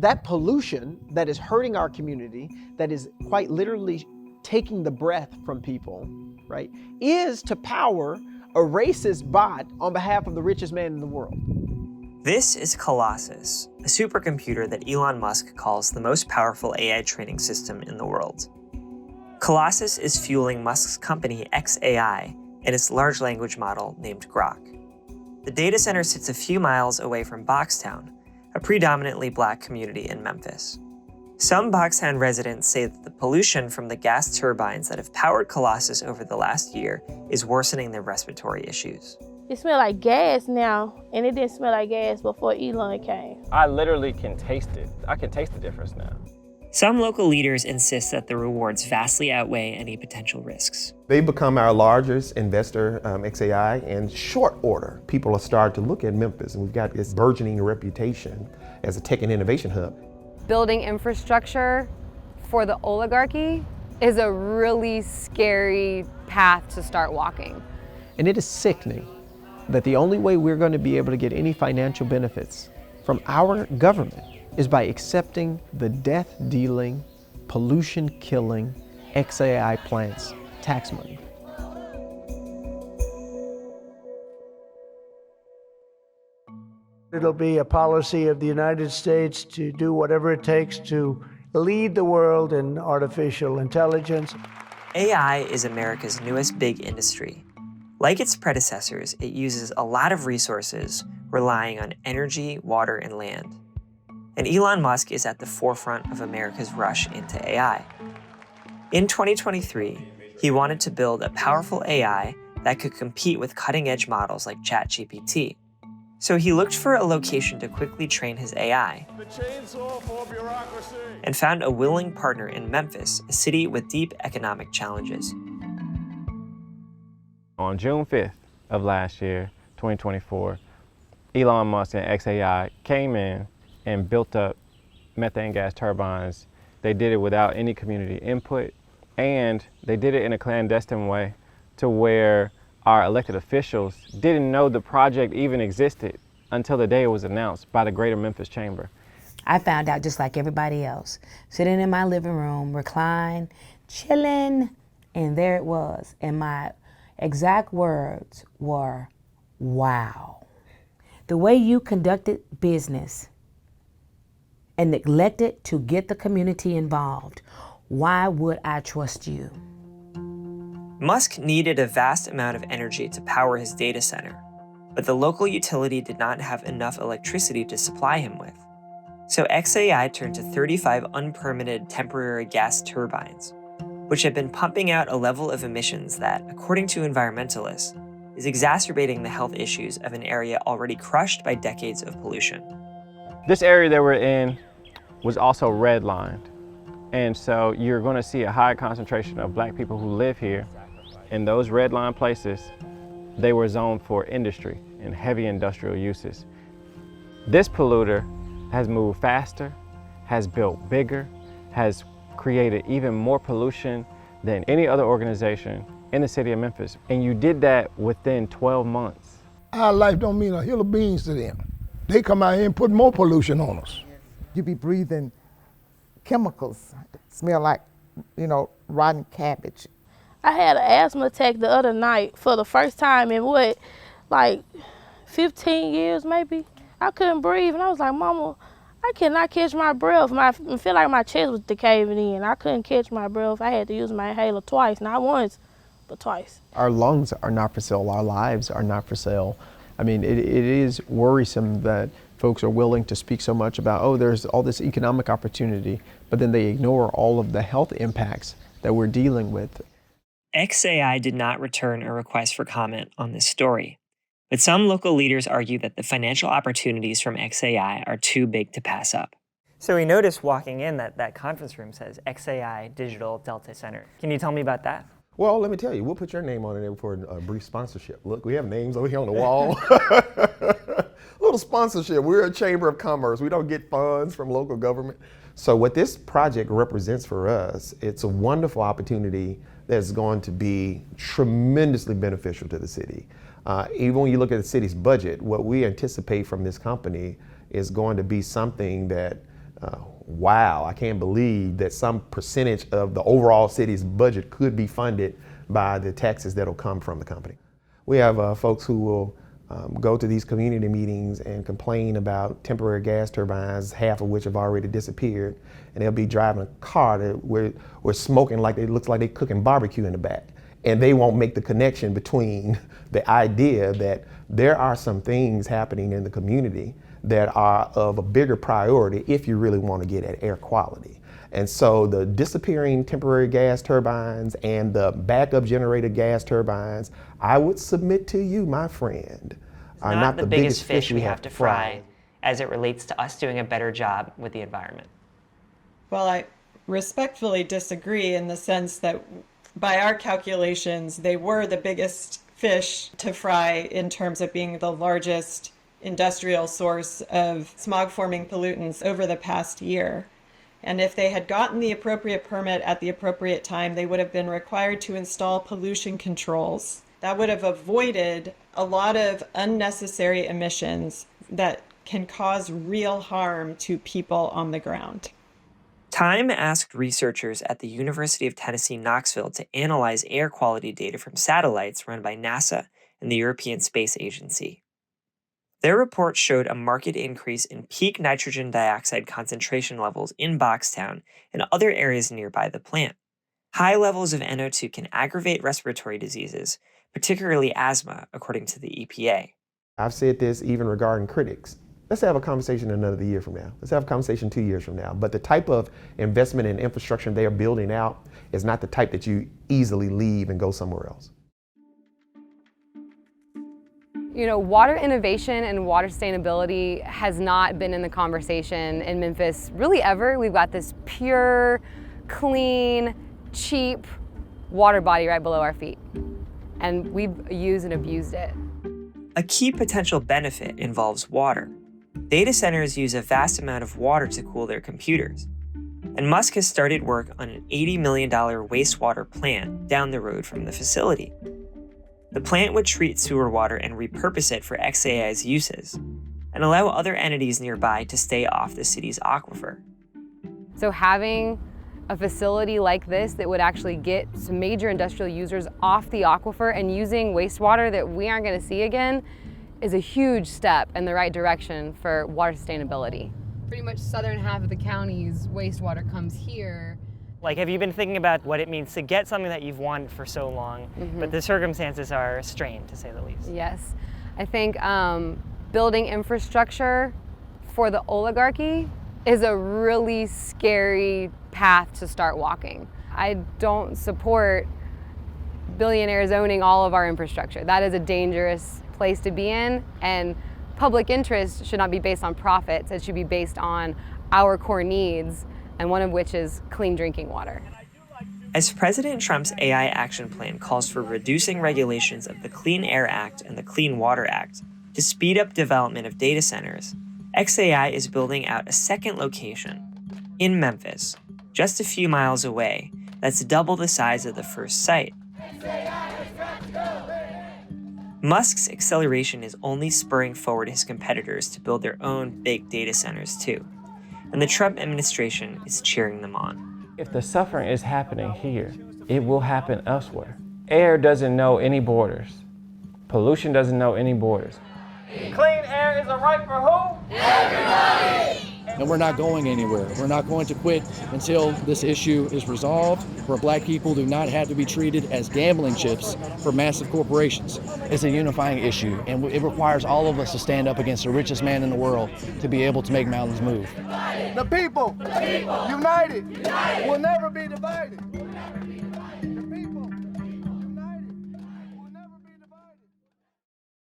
That pollution that is hurting our community, that is quite literally taking the breath from people, right, is to power a racist bot on behalf of the richest man in the world. This is Colossus, a supercomputer that Elon Musk calls the most powerful AI training system in the world. Colossus is fueling Musk's company xAI and its large language model named Grok. The data center sits a few miles away from Boxtown, a predominantly Black community in Memphis. Some Boxtown residents say that the pollution from the gas turbines that have powered Colossus over the last year is worsening their respiratory issues. It smells like gas now, and it didn't smell like gas before Elon came. I literally can taste it. I can taste the difference now. Some local leaders insist that the rewards vastly outweigh any potential risks. They've become our largest investor, xAI, in short order. People are starting to look at Memphis, and we've got this burgeoning reputation as a tech and innovation hub. Building infrastructure for the oligarchy is a really scary path to start walking. And it is sickening that the only way we're going to be able to get any financial benefits from our government is by accepting the death-dealing, pollution-killing xAI plants tax money. It'll be a policy of the United States to do whatever it takes to lead the world in artificial intelligence. AI is America's newest big industry. Like its predecessors, it uses a lot of resources relying on energy, water, and land. And Elon Musk is at the forefront of America's rush into AI. In 2023, he wanted to build a powerful AI that could compete with cutting-edge models like ChatGPT. So he looked for a location to quickly train his AI and found a willing partner in Memphis, a city with deep economic challenges. On June 5th of last year, 2024, Elon Musk and xAI came in and built up methane gas turbines. They did it without any community input, and they did it in a clandestine way to where our elected officials didn't know the project even existed until the day it was announced by the Greater Memphis Chamber. I found out just like everybody else, sitting in my living room, reclined, chilling, and there it was. And my exact words were, wow. The way you conducted business and neglected to get the community involved, why would I trust you? Musk needed a vast amount of energy to power his data center, but the local utility did not have enough electricity to supply him with. So xAI turned to 35 unpermitted temporary gas turbines, which have been pumping out a level of emissions that, according to environmentalists, is exacerbating the health issues of an area already crushed by decades of pollution. This area that we're in was also redlined. And so you're going to see a high concentration of Black people who live here. In those redline places, they were zoned for industry and heavy industrial uses. This polluter has moved faster, has built bigger, has created even more pollution than any other organization in the city of Memphis. And you did that within 12 months. Our life don't mean a hill of beans to them. They come out here and put more pollution on us. You be breathing chemicals, smell like, rotten cabbage. I had an asthma attack the other night for the first time in 15 years maybe. I couldn't breathe, and I was like, Mama, I cannot catch my breath. I feel like my chest was caving in. I couldn't catch my breath. I had to use my inhaler twice, not once, but twice. Our lungs are not for sale. Our lives are not for sale. I mean, it is worrisome that folks are willing to speak so much about, oh, there's all this economic opportunity, but then they ignore all of the health impacts that we're dealing with. xAI did not return a request for comment on this story, but some local leaders argue that the financial opportunities from xAI are too big to pass up. So we noticed walking in that conference room says xAI Digital Delta Center. Can you tell me about that? Well, let me tell you, we'll put your name on it there for a brief sponsorship. Look, we have names over here on the wall. Little sponsorship. We're a chamber of commerce. We don't get funds from local government. So what this project represents for us, it's a wonderful opportunity that's going to be tremendously beneficial to the city. Even when you look at the city's budget, what we anticipate from this company is going to be something that wow, I can't believe that some percentage of the overall city's budget could be funded by the taxes that'll come from the company. We have folks who will go to these community meetings and complain about temporary gas turbines, half of which have already disappeared, and they'll be driving a car where smoking like it looks like they're cooking barbecue in the back. And they won't make the connection between the idea that there are some things happening in the community that are of a bigger priority if you really want to get at air quality. And so the disappearing temporary gas turbines and the backup generated gas turbines, I would submit to you, my friend, are not the biggest fish we have to fry as it relates to us doing a better job with the environment. Well, I respectfully disagree in the sense that by our calculations, they were the biggest fish to fry in terms of being the largest industrial source of smog-forming pollutants over the past year. And if they had gotten the appropriate permit at the appropriate time, they would have been required to install pollution controls. That would have avoided a lot of unnecessary emissions that can cause real harm to people on the ground. Time asked researchers at the University of Tennessee, Knoxville to analyze air quality data from satellites run by NASA and the European Space Agency. Their report showed a marked increase in peak nitrogen dioxide concentration levels in Boxtown and other areas nearby the plant. High levels of NO2 can aggravate respiratory diseases, particularly asthma, according to the EPA. I've said this even regarding critics. Let's have a conversation another year from now. Let's have a conversation 2 years from now. But the type of investment in infrastructure they are building out is not the type that you easily leave and go somewhere else. You know, water innovation and water sustainability has not been in the conversation in Memphis really ever. We've got this pure, clean, cheap water body right below our feet. And we've used and abused it. A key potential benefit involves water. Data centers use a vast amount of water to cool their computers. And Musk has started work on an $80 million wastewater plant down the road from the facility. The plant would treat sewer water and repurpose it for xAI's uses, and allow other entities nearby to stay off the city's aquifer. So having a facility like this that would actually get some major industrial users off the aquifer and using wastewater that we aren't going to see again is a huge step in the right direction for water sustainability. Pretty much southern half of the county's wastewater comes here. Like, have you been thinking about what it means to get something that you've wanted for so long, but the circumstances are strained, to say the least? Yes. I think building infrastructure for the oligarchy is a really scary path to start walking. I don't support billionaires owning all of our infrastructure. That is a dangerous place to be in, and public interest should not be based on profits. It should be based on our core needs, and one of which is clean drinking water. As President Trump's AI action plan calls for reducing regulations of the Clean Air Act and the Clean Water Act to speed up development of data centers, xAI is building out a second location in Memphis, just a few miles away, that's double the size of the first site. Musk's acceleration is only spurring forward his competitors to build their own big data centers too, and the Trump administration is cheering them on. If the suffering is happening here, it will happen elsewhere. Air doesn't know any borders. Pollution doesn't know any borders. Clean air is a right for who? Everybody! And we're not going anywhere. We're not going to quit until this issue is resolved, where black people do not have to be treated as gambling chips for massive corporations. It's a unifying issue, and it requires all of us to stand up against the richest man in the world to be able to make mountains move. The people, united, will never be divided.